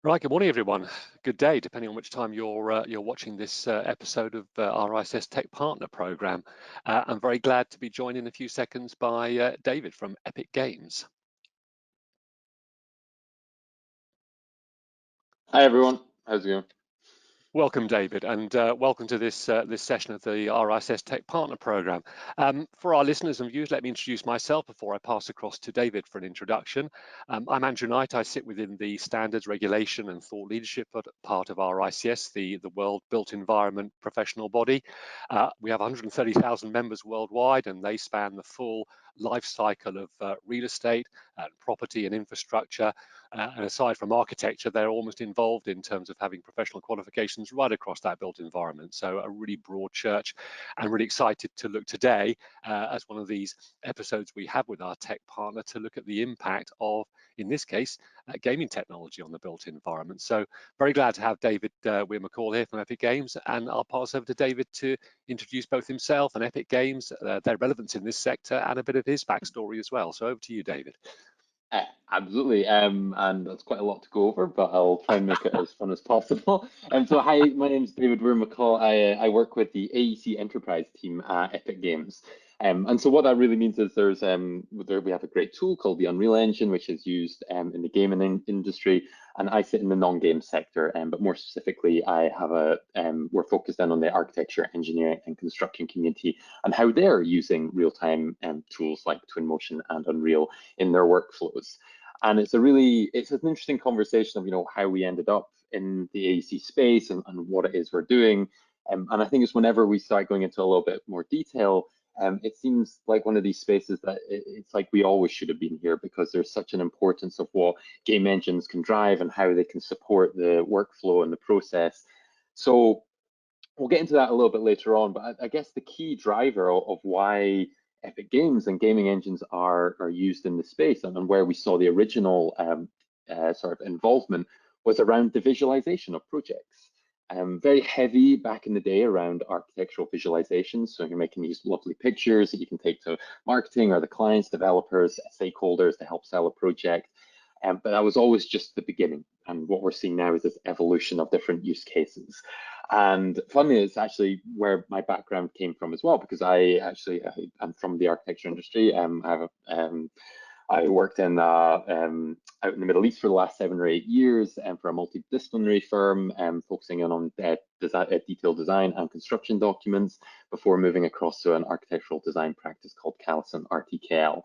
Right, good morning, everyone. Good day, depending on which time you're watching this episode of our ICS Tech Partner Program. I'm very glad to be joined in a few seconds by David from Epic Games. Hi everyone, how's it going? Welcome, David, and welcome to this session of the RICS Tech Partner Program. For our listeners and viewers, let me introduce myself before I pass across to David for an introduction. I'm Andrew Knight. I sit within the Standards, Regulation and Thought Leadership part of RICS, the World Built Environment professional body. We have 130,000 members worldwide, and they span the full life cycle of real estate, property and infrastructure. And aside from architecture, they're almost involved in terms of having professional qualifications right across that built environment. So a really broad church, and really excited to look today as one of these episodes we have with our tech partner to look at the impact of, in this case, gaming technology on the built environment. So very glad to have David Wier-McCall here from Epic Games, and I'll pass over to David to introduce both himself and Epic Games, their relevance in this sector, and a bit of his backstory as well. So over to you, David. Absolutely, and that's quite a lot to go over, but I'll try and make it as fun as possible. So hi, my name is David Wier-McCall. I work with the AEC Enterprise team at Epic Games. And so what that really means is we have a great tool called the Unreal Engine, which is used in the gaming industry, and I sit in the non-game sector. But more specifically, we're focused in on the architecture, engineering, and construction community and how they're using real-time tools like Twinmotion and Unreal in their workflows. And it's an interesting conversation of how we ended up in the AEC space and what it is we're doing. And I think it's whenever we start going into a little bit more detail, it seems like one of these spaces that it's like we always should have been here, because there's such an importance of what game engines can drive and how they can support the workflow and the process. So we'll get into that a little bit later on, but I guess the key driver of why Epic Games and gaming engines are used in the space, and where we saw the original sort of involvement, was around the visualization of projects. Very heavy back in the day around architectural visualizations. So you're making these lovely pictures that you can take to marketing or the clients, developers, stakeholders to help sell a project. But that was always just the beginning. And what we're seeing now is this evolution of different use cases. And funny, it's actually where my background came from as well, because I'm from the architecture industry. I worked out in the Middle East for the last 7 or 8 years, and for a multidisciplinary firm, focusing on detailed design and construction documents before moving across to an architectural design practice called Callison RTKL.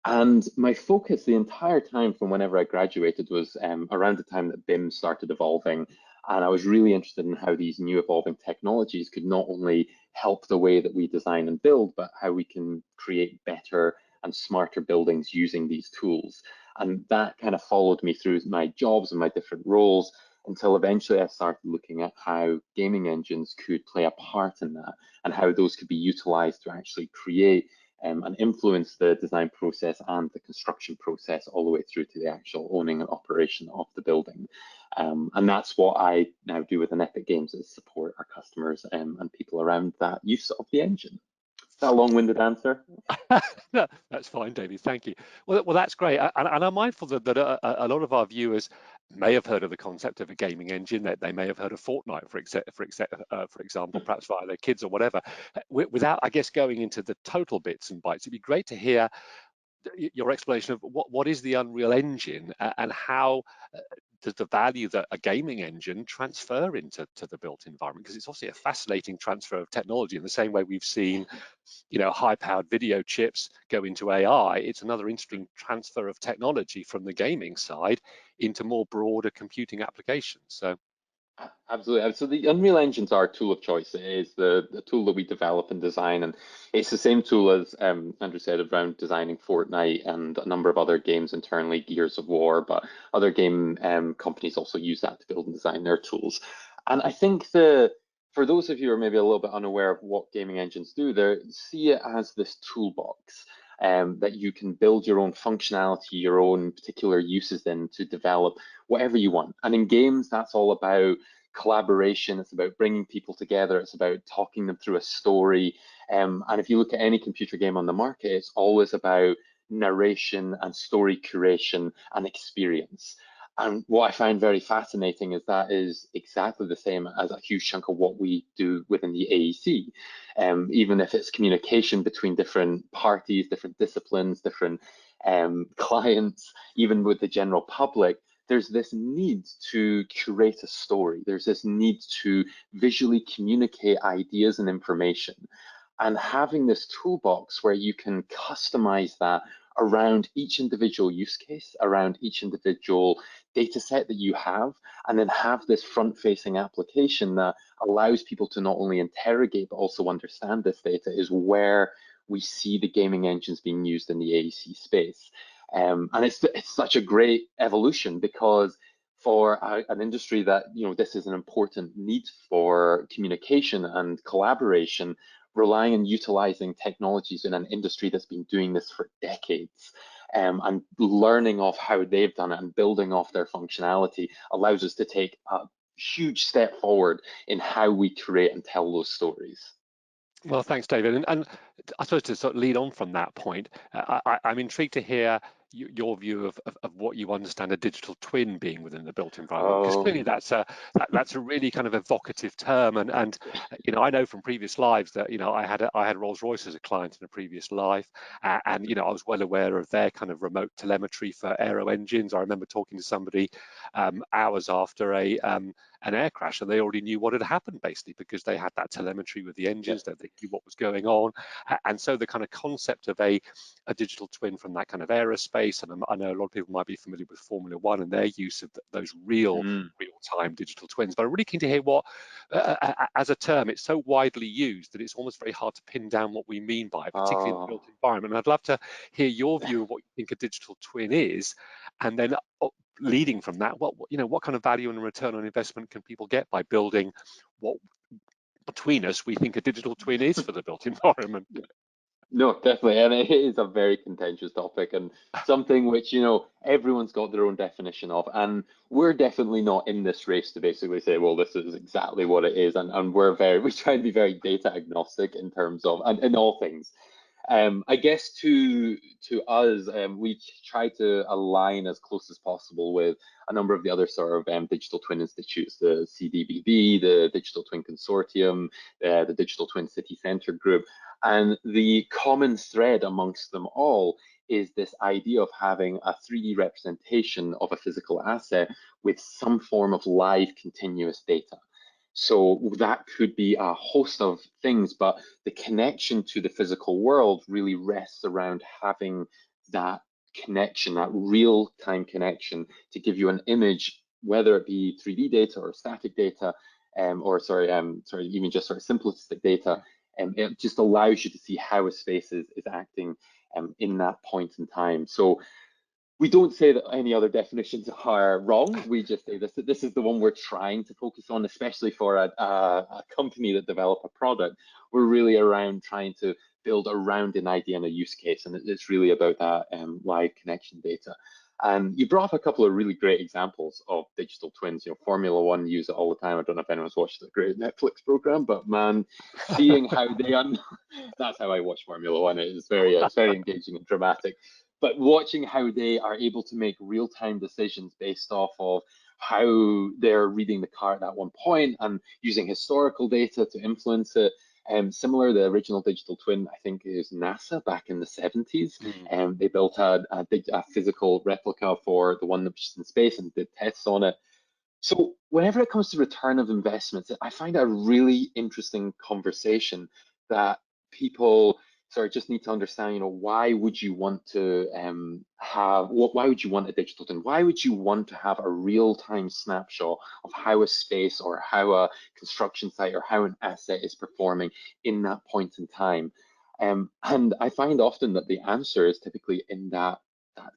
And my focus the entire time from whenever I graduated was around the time that BIM started evolving. And I was really interested in how these new evolving technologies could not only help the way that we design and build, but how we can create better and smarter buildings using these tools. And that kind of followed me through my jobs and my different roles, until eventually I started looking at how gaming engines could play a part in that, and how those could be utilized to actually create and influence the design process and the construction process all the way through to the actual owning and operation of the building. And that's what I now do within Epic Games, is support our customers and people around that use of the engine. Is that a long-winded answer? No, that's fine, David. Thank you. Well, that's great. And I'm mindful that a lot of our viewers may have heard of the concept of a gaming engine. That they may have heard of Fortnite, for example, perhaps via their kids or whatever. Without, I guess, going into the total bits and bytes, it'd be great to hear your explanation of what is the Unreal Engine, and how does the value that a gaming engine transfer into the built environment? Because it's obviously a fascinating transfer of technology. In the same way we've seen, high-powered video chips go into AI, it's another interesting transfer of technology from the gaming side into more broader computing applications. So. Absolutely. So the Unreal Engine's our tool of choice. It is the tool that we develop and design, and it's the same tool as Andrew said around designing Fortnite and a number of other games internally, Gears of War, but other game companies also use that to build and design their tools. And I think for those of you who are maybe a little bit unaware of what gaming engines do, they see it as this toolbox that you can build your own functionality, your own particular uses in to develop whatever you want. And in games, that's all about collaboration. It's about bringing people together. It's about talking them through a story. And if you look at any computer game on the market, it's always about narration and story curation and experience. And what I find very fascinating is that is exactly the same as a huge chunk of what we do within the AEC. Even if it's communication between different parties, different disciplines, different clients, even with the general public, there's this need to curate a story. There's this need to visually communicate ideas and information. And having this toolbox where you can customize that around each individual use case, around each individual data set that you have, and then have this front-facing application that allows people to not only interrogate but also understand this data is where we see the gaming engines being used in the AEC space. And it's such a great evolution because for an industry that, this is an important need for communication and collaboration, relying and utilizing technologies in an industry that's been doing this for decades, and learning off how they've done it and building off their functionality allows us to take a huge step forward in how we create and tell those stories. Well, thanks, David. And I suppose to sort of lead on from that point, I'm intrigued to hear your view of what you understand a digital twin being within the built environment, because Oh, clearly that's a really kind of evocative term. And I know from previous lives that I had Rolls-Royce as a client in a previous life, and I was well aware of their kind of remote telemetry for aero engines. I remember talking to somebody hours after an air crash, and they already knew what had happened basically because they had that telemetry with the yeah. engines, that they knew what was going on. And so the kind of concept of a digital twin from that kind of aerospace, and I know a lot of people might be familiar with Formula One and their use of those real-time digital twins, but I'm really keen to hear what, as a term, it's so widely used that it's almost very hard to pin down what we mean by it, particularly in the built Oh. environment. And I'd love to hear your view of what you think a digital twin is, and then leading from that, what kind of value and return on investment can people get by building what between us we think a digital twin is for the built environment? No, definitely. And it is a very contentious topic and something which, everyone's got their own definition of. And we're definitely not in this race to basically say, well, this is exactly what it is. And we try to be very data agnostic in terms of, and in all things. I guess to us, we try to align as close as possible with a number of the other sort of digital twin institutes, the CDBB, the Digital Twin Consortium, the Digital Twin City Centre Group. And the common thread amongst them all is this idea of having a 3D representation of a physical asset with some form of live continuous data. So that could be a host of things, but the connection to the physical world really rests around having that connection, that real-time connection to give you an image, whether it be 3D data or static data, even just sort of simplistic data. It just allows you to see how a space is acting in that point in time. So we don't say that any other definitions are wrong. We just say this is the one we're trying to focus on, especially for a company that develop a product. We're really around trying to build around an idea and a use case, and it's really about that live connection data. And you brought up a couple of really great examples of digital twins. Formula One use it all the time. I don't know if anyone's watched the great Netflix program, but man, seeing how that's how I watch Formula One. It's very engaging and dramatic. But watching how they are able to make real-time decisions based off of how they're reading the car at that one point and using historical data to influence it. Similar, the original digital twin, I think, is NASA back in the 70s. They built a physical replica for the one that was in space and did tests on it. So whenever it comes to return of investments, I find a really interesting conversation that people sort of just need to understand, why would you want to why would you want a digital twin? Why would you want to have a real-time snapshot of how a space or how a construction site or how an asset is performing in that point in time? And I find often that the answer is typically in that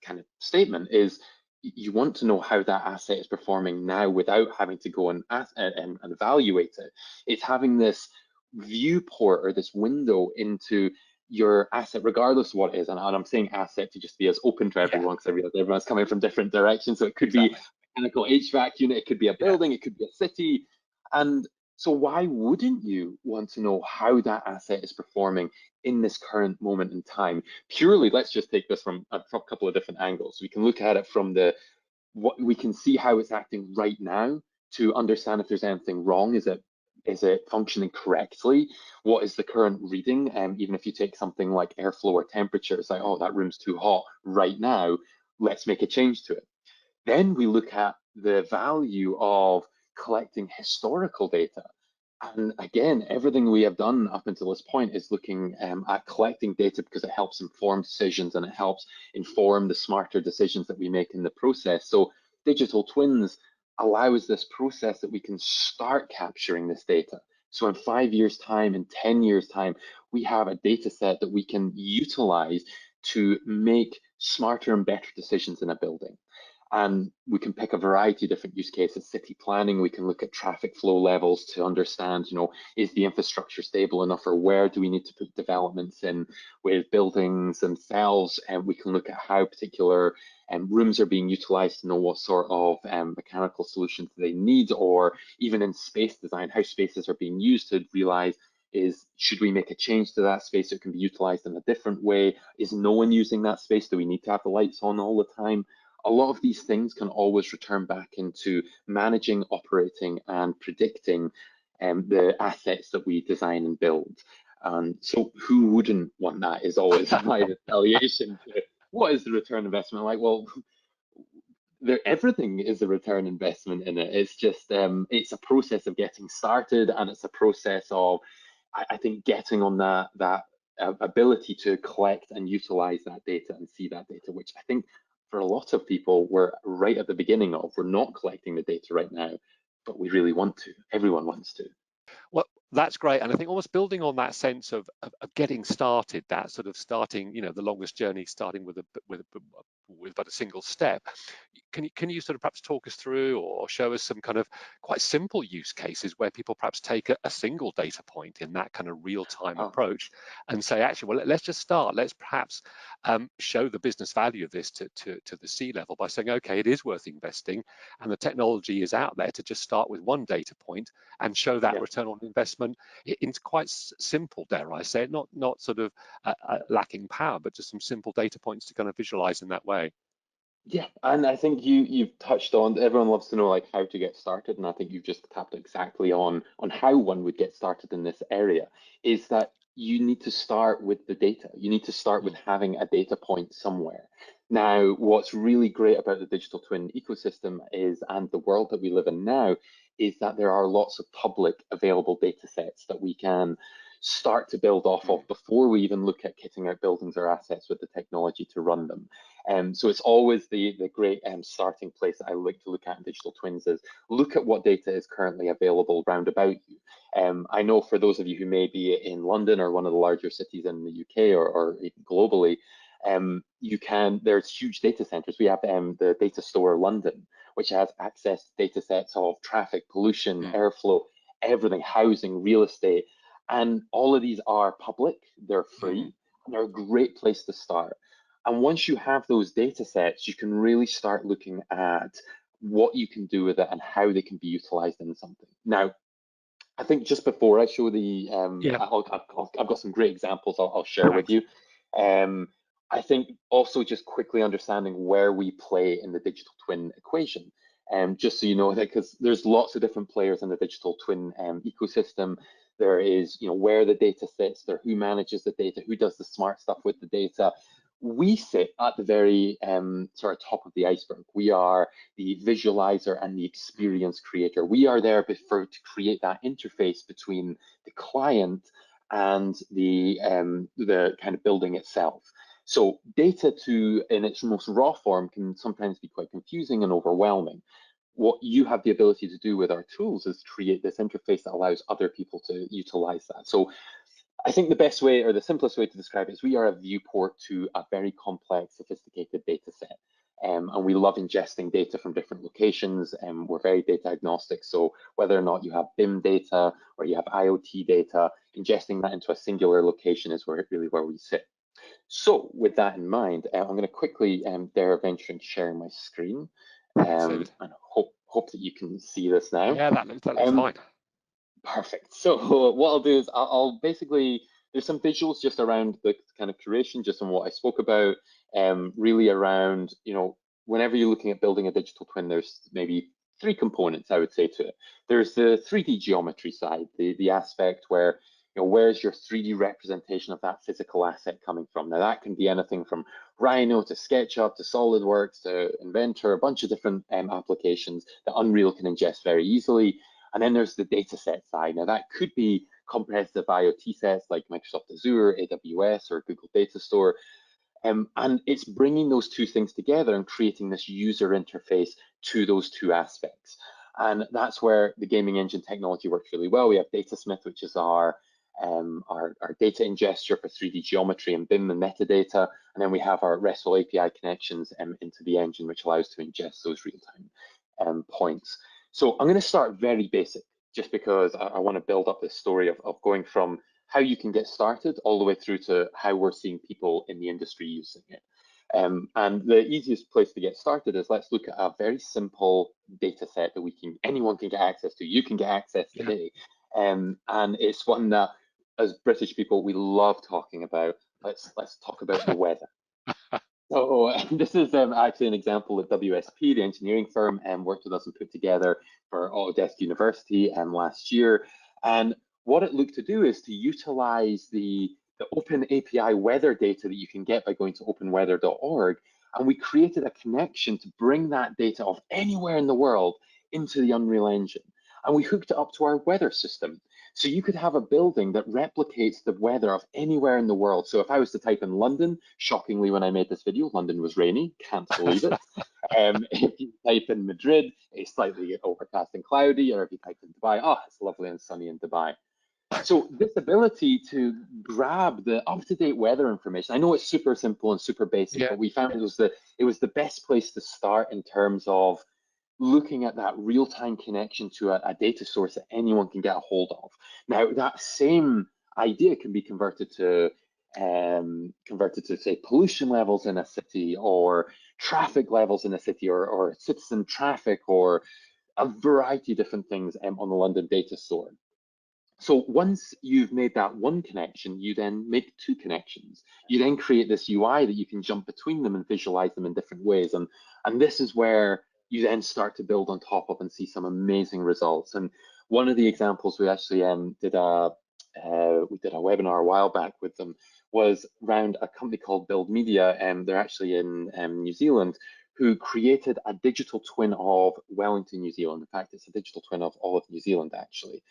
kind of statement is you want to know how that asset is performing now without having to go and evaluate it. It's having this viewport or this window into your asset, regardless of what it is. And I'm saying asset to just be as open to everyone because I realize everyone's coming from different directions. So it could be a mechanical HVAC unit, it could be a building, it could be a city. And so why wouldn't you want to know how that asset is performing in this current moment in time? Purely, let's just take this from a couple of different angles. We can look at it from the what we can see how it's acting right now to understand if there's anything wrong. Is it functioning correctly? What is the current reading? Even if you take something like airflow or temperature, it's like, oh, that room's too hot right now. Let's make a change to it. Then we look at the value of collecting historical data. And again, everything we have done up until this point is looking at collecting data because it helps inform decisions and it helps inform the smarter decisions that we make in the process. So digital twins allows this process that we can start capturing this data. So in 5 years' time, in 10 years' time, we have a data set that we can utilize to make smarter and better decisions in a building. And we can pick a variety of different use cases. City planning, we can look at traffic flow levels to understand, is the infrastructure stable enough, or where do we need to put developments in with buildings themselves? And we can look at how particular rooms are being utilized to know what sort of mechanical solutions they need, or even in space design, how spaces are being used to realize should we make a change to that space so it can be utilized in a different way? Is no one using that space? Do we need to have the lights on all the time? A lot of these things can always return back into managing, operating, and predicting the assets that we design and build. So who wouldn't want that is always my retaliation to what is the return investment like? Well, everything is a return investment in it. It's just it's a process of getting started, and it's a process of I think getting on that ability to collect and utilize that data and see that data, which I think for a lot of people we're right at the beginning of. We're not collecting the data right now, but we really want to. Everyone wants to. Well, that's great. And I think almost building on that sense of getting started, that sort of starting, the longest journey starting with but a single step. Can you sort of perhaps talk us through or show us some kind of quite simple use cases where people perhaps take a single data point in that kind of real-time Oh, approach and say, actually, well, let's just start. Let's perhaps show the business value of this to the C-level by saying, okay, it is worth investing, and the technology is out there to just start with one data point and show that yeah. return on investment in quite simple, dare I say it, not sort of lacking power, but just some simple data points to kind of visualize in that way. Yeah, and I think you've touched on everyone loves to know like how to get started, and I think you've just tapped exactly on how one would get started in this area, is that you need to start with the data. You need to start with Mm. having a data point somewhere. Now, what's really great about the digital twin ecosystem is, and the world that we live in now, is that there are lots of public available data sets that we can start to build off Mm. of before we even look at kitting out buildings or assets with the technology to run them. So it's always the great starting place that I like to look at in digital twins is look at what data is currently available round about you. I know for those of you who may be in London or one of the larger cities in the UK or even globally, there's huge data centers. We have the Data Store London, which has access to data sets of traffic, pollution, Mm. airflow, everything, housing, real estate. And all of these are public, they're Mm. free, and they're a great place to start. And once you have those data sets, you can really start looking at what you can do with it and how they can be utilized in something. Now, I think just before I show Yeah, I've got some great examples I'll share with thanks. you. Um, I think also just quickly understanding where we play in the digital twin equation. Just so you know that because there's lots of different players in the digital twin ecosystem. There is, where the data sits, there who manages the data, who does the smart stuff with the data. We sit at the very sort of top of the iceberg. We are the visualizer and the Mm. experience creator. We are there to create that interface between the client and the kind of building itself. So data in its most raw form can sometimes be quite confusing and overwhelming. What you have the ability to do with our tools is create this interface that allows other people to utilize that. So I think the best way or the simplest way to describe it is we are a viewport to a very complex, sophisticated data set. And we love ingesting data from different locations, and we're very data agnostic. So whether or not you have BIM data or you have IoT data, ingesting that into a singular location is really where we sit. So with that in mind, I'm going to quickly dare venture into sharing my screen, Thanks, David. and hope that you can see this now. Yeah, that looks Um, fine. Perfect. So what I'll do is I'll basically there's some visuals just around the kind of curation, just on what I spoke about, really around, whenever you're looking at building a digital twin, there's maybe three components I would say to it. There's the 3D geometry side, the aspect where where's your 3D representation of that physical asset coming from? Now that can be anything from Rhino to SketchUp to SolidWorks to Inventor, a bunch of different applications that Unreal can ingest very easily. And then there's the data set side. Now that could be comprehensive IoT sets like Microsoft Azure, AWS, or Google Data Store. And it's bringing those two things together and creating this user interface to those two aspects. And that's where the gaming engine technology works really well. We have Datasmith, which is our data ingester for 3D geometry and BIM and metadata. And then we have our RESTful API connections into the engine, which allows to ingest those real-time points. So I'm going to start very basic, just because I want to build up this story of going from how you can get started all the way through to how we're seeing people in the industry using it. And the easiest place to get started is, let's look at a very simple data set that anyone can get access to. You can get access today. And it's one that, as British people, we love talking about. Let's talk about the weather. So this is actually an example that WSP, the engineering firm, worked with us and put together for Autodesk University last year. And what it looked to do is to utilize the open API weather data that you can get by going to openweather.org. And we created a connection to bring that data of anywhere in the world into the Unreal Engine. And we hooked it up to our weather system. So you could have a building that replicates the weather of anywhere in the world. So if I was to type in London, shockingly, when I made this video, London was rainy, can't believe it. If you type in Madrid, it's slightly overcast and cloudy, or if you type in Dubai, oh, it's lovely and sunny in Dubai. So this ability to grab the up-to-date weather information, I know it's super simple and super basic, but we found it was the best place to start in terms of looking at that real-time connection to a data source that anyone can get a hold of. Now, that same idea can be converted to say pollution levels in a city, or traffic levels in a city, or citizen traffic, or a variety of different things on the London data store. So once you've made that one connection, you then make two connections. You then create this UI that you can jump between them and visualize them in different ways. And this is where you then start to build on top of and see some amazing results. And one of the examples we actually did a webinar a while back with them was around a company called Build Media, and they're actually in New Zealand, who created a digital twin of Wellington, New Zealand. In fact, it's a digital twin of all of New Zealand, actually.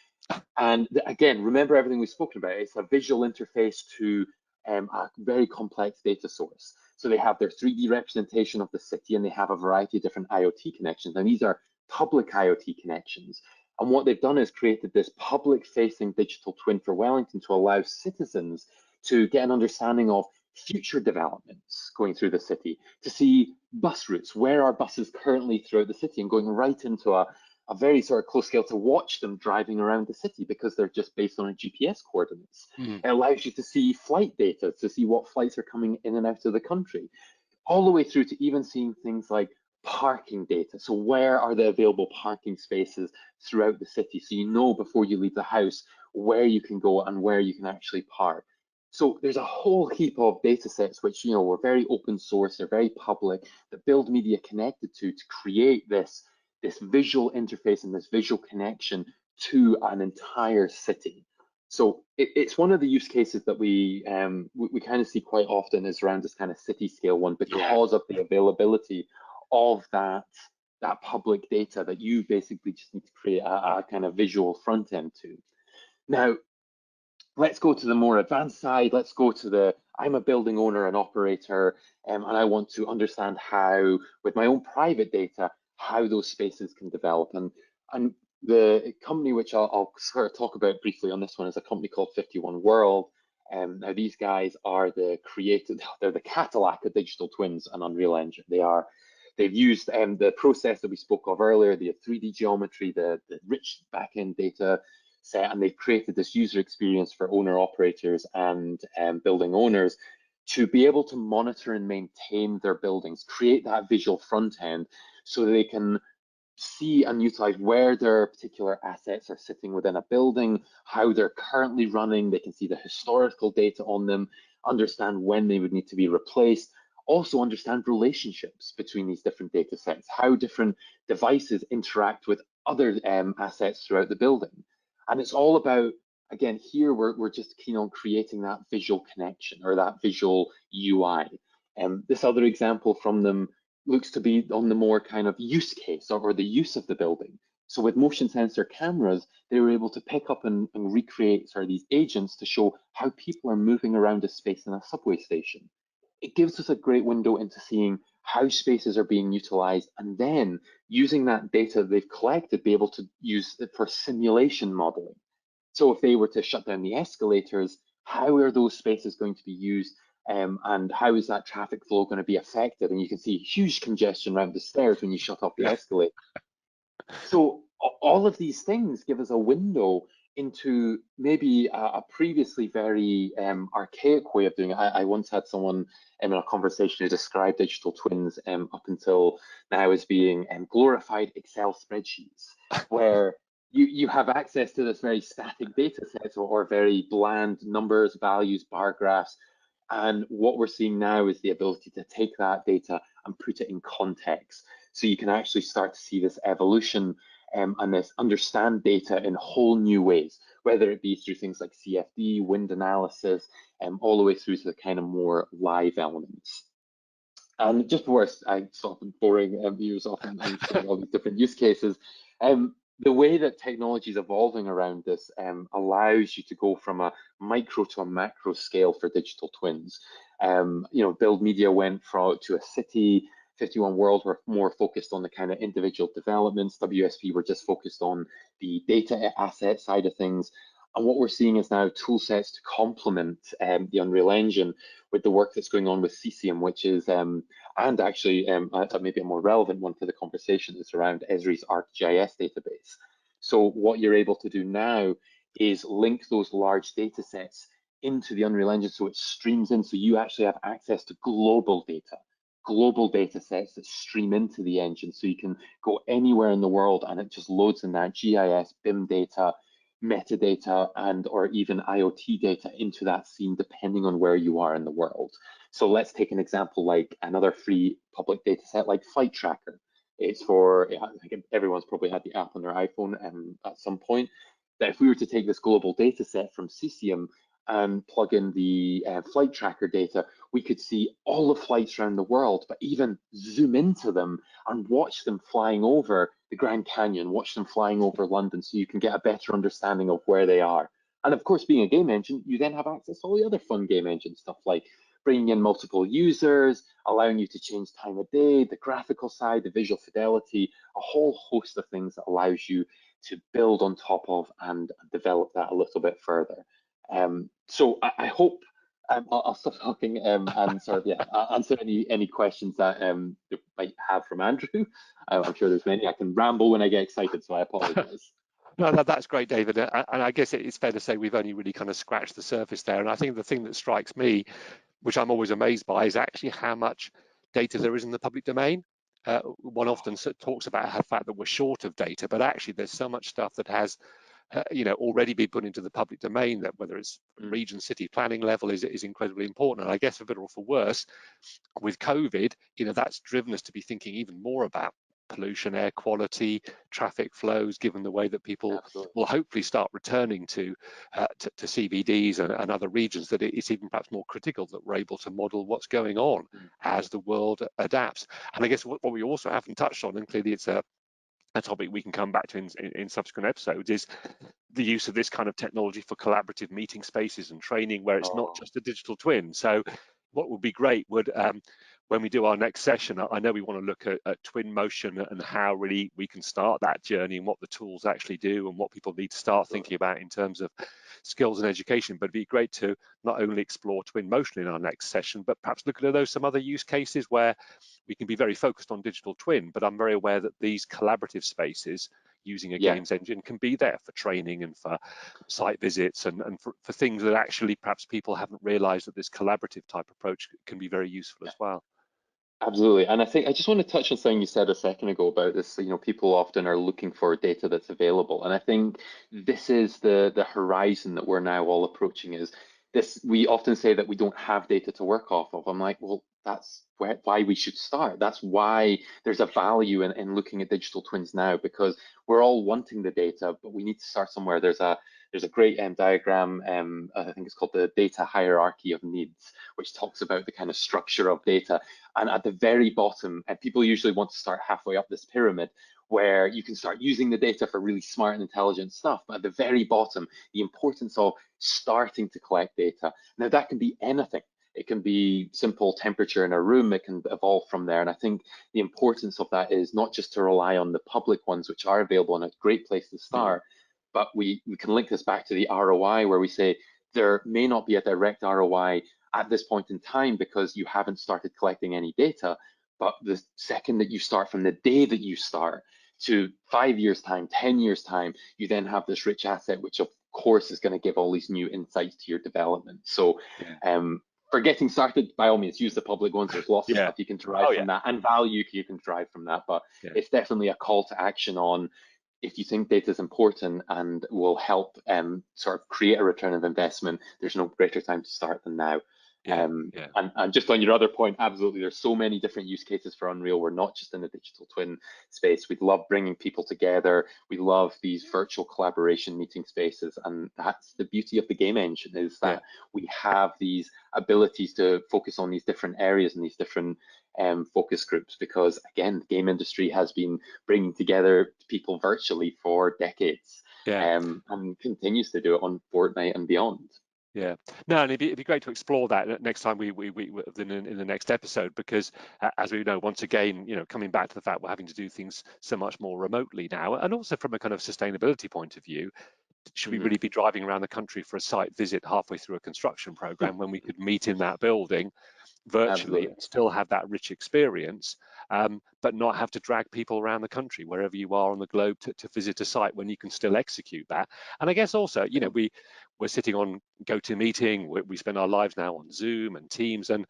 And again, remember everything we've spoken about. It's a visual interface to a very complex data source. So they have their 3D representation of the city, and they have a variety of different IoT connections. And these are public IoT connections. And what they've done is created this public-facing digital twin for Wellington to allow citizens to get an understanding of future developments going through the city, to see bus routes, where are buses currently throughout the city, and going right into a very sort of close scale to watch them driving around the city, because they're just based on GPS coordinates. It allows you to see flight data, to see what flights are coming in and out of the country, all the way through to even seeing things like parking data. So where are the available parking spaces throughout the city? So you know before you leave the house where you can go and where you can actually park. So there's a whole heap of data sets which were very open source, they're very public, that Build Media connected to create this visual interface and this visual connection to an entire city. So it's one of the use cases that we kind of see quite often, is around this kind of city scale one, because of the availability of that public data that you basically just need to create a kind of visual front end to. Now, let's go to the more advanced side. Let's go to I'm a building owner and operator, and I want to understand how, with my own private data, how those spaces can develop. And the company which I'll sort of talk about briefly on this one is a company called 51 World. Now these guys are they're the Cadillac of digital twins and Unreal Engine. They've used the process that we spoke of earlier, the 3D geometry, the rich backend data set, and they've created this user experience for owner operators and building owners to be able to monitor and maintain their buildings, create that visual front end so they can see and utilize where their particular assets are sitting within a building, how they're currently running. They can see the historical data on them, understand when they would need to be replaced, also understand relationships between these different data sets, how different devices interact with other assets throughout the building. And it's all about, again, here we're just keen on creating that visual connection or that visual UI. This other example from them looks to be on the more kind of use case or the use of the building. So with motion sensor cameras, they were able to pick up and recreate these agents to show how people are moving around a space in a subway station. It gives us a great window into seeing how spaces are being utilized, and then using that data they've collected, be able to use it for simulation modeling. So if they were to shut down the escalators, how are those spaces going to be used, and how is that traffic flow going to be affected? And you can see huge congestion around the stairs when you shut off the Yeah. escalator. So all of these things give us a window into maybe a previously very archaic way of doing it. I once had someone in a conversation who described digital twins up until now as being glorified Excel spreadsheets, where you have access to this very static data set or very bland numbers, values, bar graphs. And what we're seeing now is the ability to take that data and put it in context. So you can actually start to see this evolution and this understand data in whole new ways, whether it be through things like CFD, wind analysis, all the way through to the kind of more live elements. And just before I stop boring viewers off and showing all these different use cases, the way that technology is evolving around this allows you to go from a micro to a macro scale for digital twins. Build Media went to a city. 51 World were more focused on the kind of individual developments. WSP were just focused on the data asset side of things. And what we're seeing is now tool sets to complement the Unreal Engine with the work that's going on with CCM, which is, and actually maybe a more relevant one for the conversation is around Esri's ArcGIS database. So what you're able to do now is link those large data sets into the Unreal Engine so it streams in, so you actually have access to global data sets that stream into the engine, so you can go anywhere in the world and it just loads in that GIS, BIM data, metadata, and or even IoT data into that scene depending on where you are in the world. So let's take an example like another free public data set like Flight Tracker. It's for, I think everyone's probably had the app on their iPhone at some point. That if we were to take this global data set from CCM and plug in the flight tracker data, we could see all the flights around the world, but even zoom into them and watch them flying over the Grand Canyon, watch them flying over London, so you can get a better understanding of where they are. And of course, being a game engine, you then have access to all the other fun game engine stuff like bringing in multiple users, allowing you to change time of day, the graphical side, the visual fidelity, a whole host of things that allows you to build on top of and develop that a little bit further. So I hope I'll stop talking and sort of answer any questions that you might have from Andrew. I'm sure there's many. I can ramble when I get excited, so I apologize. No, that's great, David. And I guess it's fair to say we've only really kind of scratched the surface there. And I think the thing that strikes me, which I'm always amazed by, is actually how much data there is in the public domain. One often talks about the fact that we're short of data, but actually there's so much stuff that has already been put into the public domain that, whether it's region, city planning level, is incredibly important. And I guess for better or for worse, with COVID, that's driven us to be thinking even more about pollution, air quality, traffic flows, given the way that people Absolutely. will hopefully start returning to CBDs and other regions, that it's even perhaps more critical that we're able to model what's going on as the world adapts. And I guess what we also haven't touched on, and clearly it's a topic we can come back to in subsequent episodes, is the use of this kind of technology for collaborative meeting spaces and training, where it's not just a digital twin. So what would be great would, when we do our next session, I know we want to look at twin motion and how really we can start that journey and what the tools actually do and what people need to start thinking about in terms of skills and education. But it'd be great to not only explore twin motion in our next session, but perhaps look at some other use cases where we can be very focused on digital twin, but I'm very aware that these collaborative spaces using a games engine can be there for training and for site visits and for things that actually perhaps people haven't realized that this collaborative type approach can be very useful as well. Absolutely. And I think I just want to touch on something you said a second ago about this. People often are looking for data that's available. And I think this is the horizon that we're now all approaching. Is this, we often say that we don't have data to work off of. I'm like, well, why we should start. That's why there's a value in looking at digital twins now, because we're all wanting the data, but we need to start somewhere. There's a great diagram, I think it's called the data hierarchy of needs, which talks about the kind of structure of data. And at the very bottom, and people usually want to start halfway up this pyramid, where you can start using the data for really smart and intelligent stuff. But at the very bottom, the importance of starting to collect data. Now, that can be anything. It can be simple temperature in a room. It can evolve from there. And I think the importance of that is not just to rely on the public ones, which are available and a great place to start, but we can link this back to the ROI, where we say there may not be a direct ROI at this point in time because you haven't started collecting any data. But the second that you start, from the day that you start to 5 years time, 10 years time, you then have this rich asset, which of course is going to give all these new insights to your development. So for getting started, by all means, use the public ones. There's lots of stuff you can derive from that, and value you can derive from that. But it's definitely a call to action on, if you think data is important and will help sort of create a return of investment, there's no greater time to start than now. And just on your other point, absolutely, there's so many different use cases for Unreal. We're not just in the digital twin space. We love bringing people together. We love these virtual collaboration meeting spaces, and that's the beauty of the game engine, is that we have these abilities to focus on these different areas and these different focus groups, because again, the game industry has been bringing together people virtually for decades, and continues to do it on Fortnite and beyond. Yeah, no, and it'd be great to explore that next time we in the next episode, because as we know, once again, coming back to the fact we're having to do things so much more remotely now, and also from a kind of sustainability point of view, should we really be driving around the country for a site visit halfway through a construction program when we could meet in that building virtually and still have that rich experience, but not have to drag people around the country wherever you are on the globe to visit a site, when you can still execute that. And I guess also, we're sitting on GoToMeeting, we spend our lives now on Zoom and Teams, and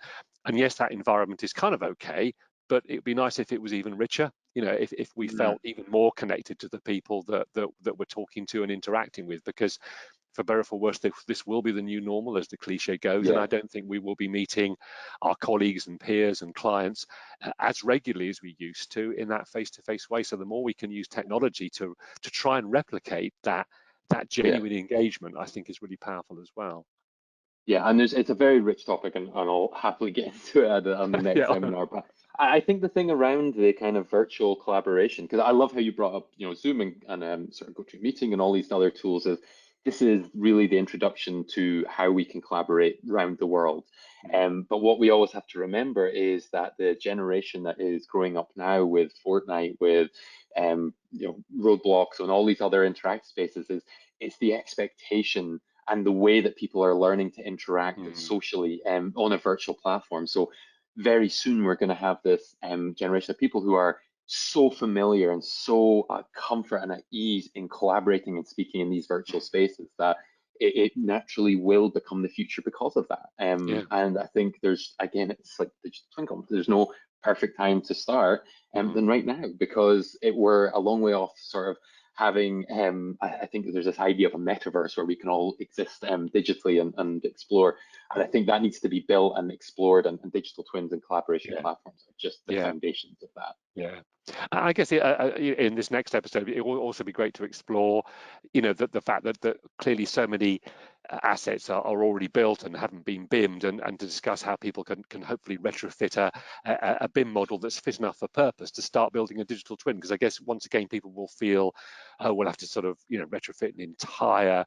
yes, that environment is kind of okay, but it'd be nice if it was even richer. If we felt even more connected to the people that we're talking to and interacting with, because for better or for worse, this will be the new normal, as the cliche goes, and I don't think we will be meeting our colleagues and peers and clients as regularly as we used to in that face-to-face way. So the more we can use technology to try and replicate that genuine engagement, I think is really powerful as well. Yeah, and it's a very rich topic, and I'll happily get into it on the next seminar. But I think the thing around the kind of virtual collaboration, because I love how you brought up, Zoom and sort of GoToMeeting and all these other tools, is this is really the introduction to how we can collaborate around the world. But what we always have to remember is that the generation that is growing up now with Fortnite, with Roadblocks and all these other interact spaces, it's the expectation and the way that people are learning to interact socially on a virtual platform. So very soon we're going to have this generation of people who are so familiar and so comfort and at ease in collaborating and speaking in these virtual spaces that it naturally will become the future because of that. And I think it's like digital twin company. There's no perfect time to start than right now, because we're a long way off sort of having, I think there's this idea of a metaverse where we can all exist digitally and explore. And I think that needs to be built and explored, and digital twins and collaboration platforms are just the foundations of that. Yeah. I guess in this next episode, it will also be great to explore, the fact that clearly so many assets are already built and haven't been BIMmed, and to discuss how people can hopefully retrofit a BIM model that's fit enough for purpose to start building a digital twin. Because I guess once again, people will feel, oh, we'll have to sort of retrofit an entire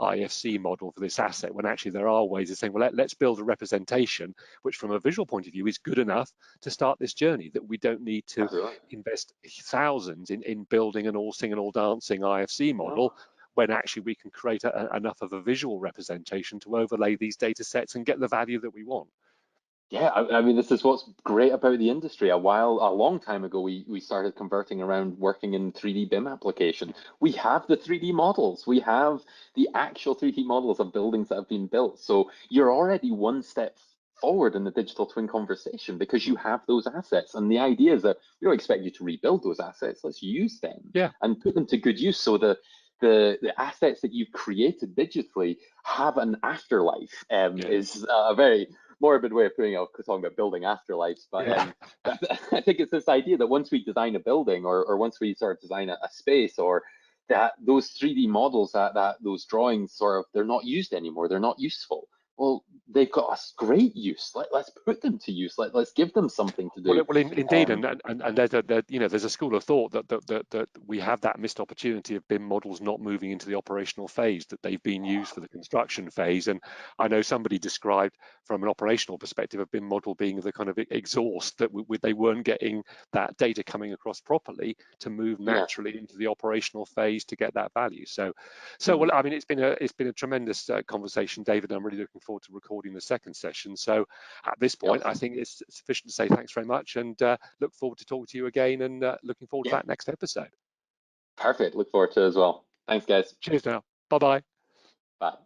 IFC model for this asset, when actually there are ways of saying, well, let's build a representation which from a visual point of view is good enough to start this journey, that we don't need to invest thousands in building an all singing, all dancing IFC model, when actually we can create enough of a visual representation to overlay these data sets and get the value that we want. Yeah, I mean, this is what's great about the industry. A long time ago, we started converting around working in 3D BIM application. We have the 3D models. We have the actual 3D models of buildings that have been built. So you're already one step forward in the digital twin conversation, because you have those assets. And the idea is that we don't expect you to rebuild those assets. Let's use them and put them to good use, so the assets that you've created digitally have an afterlife. Is a very morbid way of putting it, talking about building afterlives, but Yeah. I think it's this idea that once we design a building, or once we sort of design a space, or that those 3D models, that those drawings sort of, they're not used anymore, they're not useful. Well, they've got a great use. Let's put them to use. Let's give them something to do. Indeed, and there's a school of thought that we have that missed opportunity of BIM models not moving into the operational phase, that they've been used for the construction phase. And I know somebody described from an operational perspective a BIM model being the kind of exhaust that they weren't getting that data coming across properly to move Yeah. naturally into the operational phase to get that value. So Mhm. well, I mean, it's been a tremendous conversation, David. I'm really looking forward to recording the second session. So at this point, Yes. I think it's sufficient to say thanks very much and look forward to talking to you again and looking forward to Yeah. that next episode. Perfect. Look forward to it as well. Thanks, guys. Cheers now. Bye bye. Bye.